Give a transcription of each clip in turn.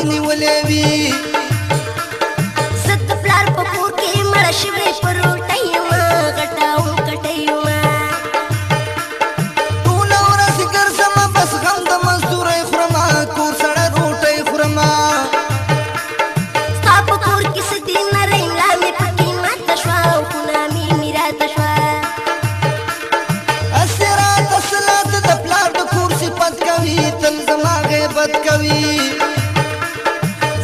دې نیولې وي زه د پلار په کور کې مړه شوې په روټۍ یمه غټه وکټۍ یمه ټوله ورځ ګرځمه بس غم د مزدورۍ خورمه کور سړه روټۍ خورمه ستا په کور کې څه دي نرۍ ملا مې پکې ماته شوه او خونه مې راته شوه هسې راته صلات د پلار د کور صفت کوي تل زما غیبت کوي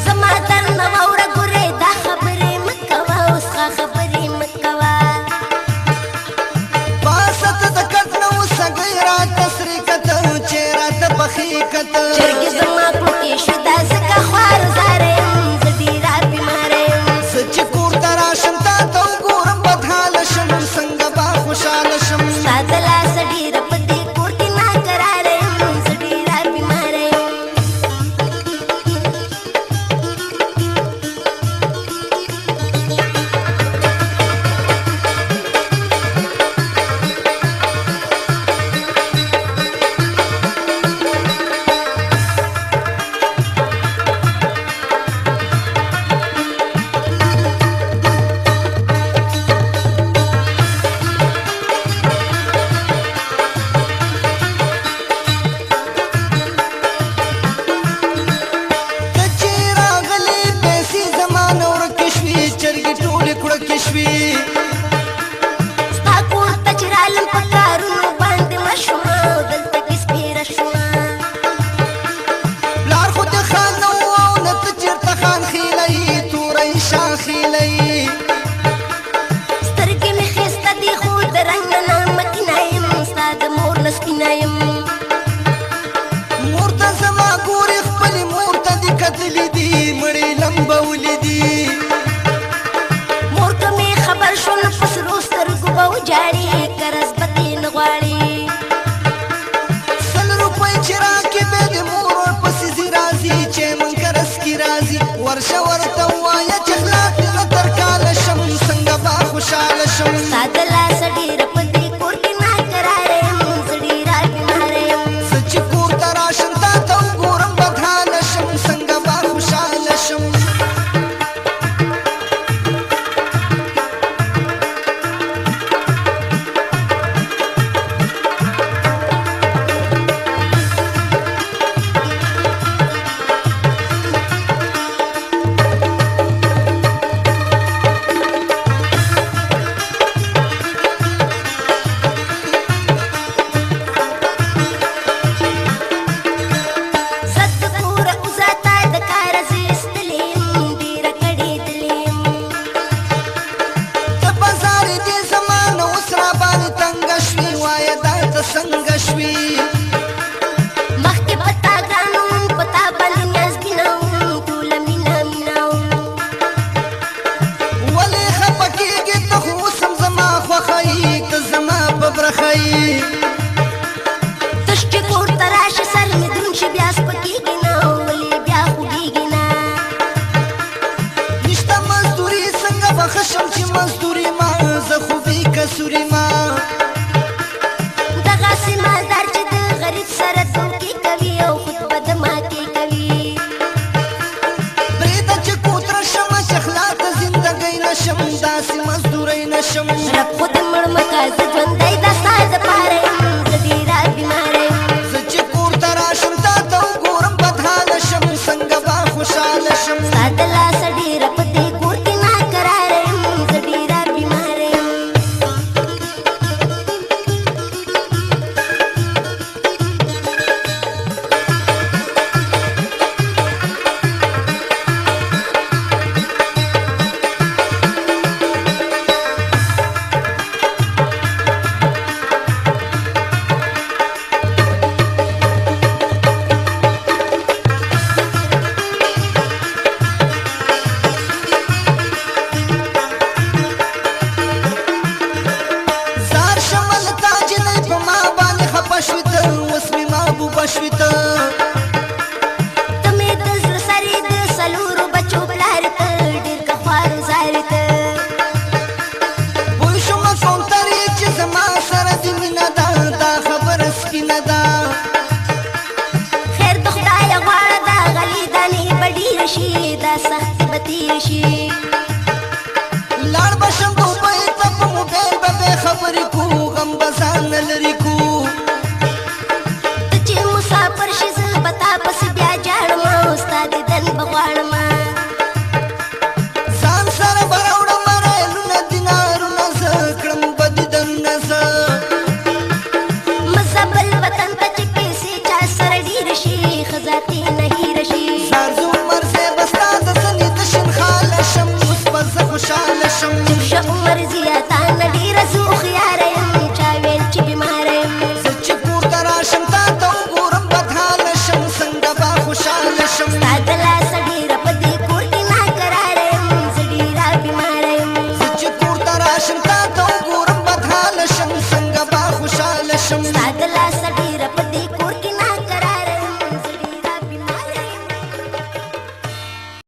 زما درنه واوره ګورې دا خبرې مه کوه اوس ښه خبرې مه کوه باست د کټ نه وسګۍ راته سرې کته چې راته پخې کته چرګې زما کړو کې شوې دا ځکه خوار زاره یم زه ډېره بیماره یم زه چې کور ته راشم تا ته وګورم بدحاله شم څنګه به خوشحاله شم ستا د لاسه ډېره په دې کور کې ناکراره یم زه ډېره بیماره یم ستا کور ته چې رالم په کارونو باندې مه شومه او دلته کې سپېره شومه پلار خو دې خان نه و او نه ته چېرته خان خیلئ توری شان خیلئ سترګې مې ښایسته دي خو د رنګ نه نامکینه یم ستا د مور نه سپینه یم مور ته زما ګورې خپلې مور ته دې کتلي دي مړې لمبولې دي مور که مې خبر شو نو په سرو سترګو به وجاړې قرض به دې نه غواړې 100 روپۍ چې راکې بیا د مور ورپسې ځي راځي چې من قرض کې راځي ورشه ورته ووایه چې خلاف دې زه تر کاله شم څنګه به خوشحاله شم ستا د لاسه ډېره په دې کور کې ناکراره یم زه ډېره بیماره یم زه چې کور ته راشم تا ته وګورم بدحاله شم څنګه به خوشحاله شم څنګه شوي مخکې په تا ګرانه وم په تا باندې نیازبینه وم ټوله مینه مینه وم ولې خفه کېږې ته خو اوس هم زما خوښه یې ته زما په برخه یې تش چې کور ته راشي سر مې دروند شي بیا سپکېږي نه ولې بیا خوږېږي نه نشته مزدوري څنګه به ښه شم چې مزدوري ما زه خو بې کسوري ما دغسې مالدار چې د غریب سره دوکې کوي او خود به د ماتې کوي پرېږده چې کوتره شمه چې خلا ته زندګۍ نه شم داسې مزدورۍ نه شم رب خو دې مړ مه که زه ژوندی دا ستا دپاره یم زه ډېره بیماره یم زه چې کور ته راشم تا ته وګورم بدحاله شم څنګه به خوشحاله شم ستا د لاسه ډېره په دې کور کې ناکراره یم زه ډېره بیماره یم سخت به تیر شي لاړ بشم دوبۍ ته په موبایل به بې خبرې کو غم به ځان نه لرې کو ته چې مسافر شي زه به تا پسې بیا جاړم او ستا دیدن به غواړم ځان سره به راوړم ریلونه دینارونه زه کړم به دیدنونه زه مزه بل وطن ته چې پیسې چا سره ډېره شي ښځه ترې نه هېره شي سارزو عمر زه به ستا د څنې د شنخاله شم اوس به زه خوشحاله شم شه عمر زیاتانه ډېره زه هوښیاره یم چا ویل چې بیماره یم زه چې کور ته راشم تا ته وګورم بدحاله شم څنګه به خوشحاله شم ستا د لاسه ډېره په دې کور کې ناکراره یم زه ډېره بیماره یم زه چې کور ته راشم تا ته وګورم بدحاله شم څنګه به خوشحاله شم ستا د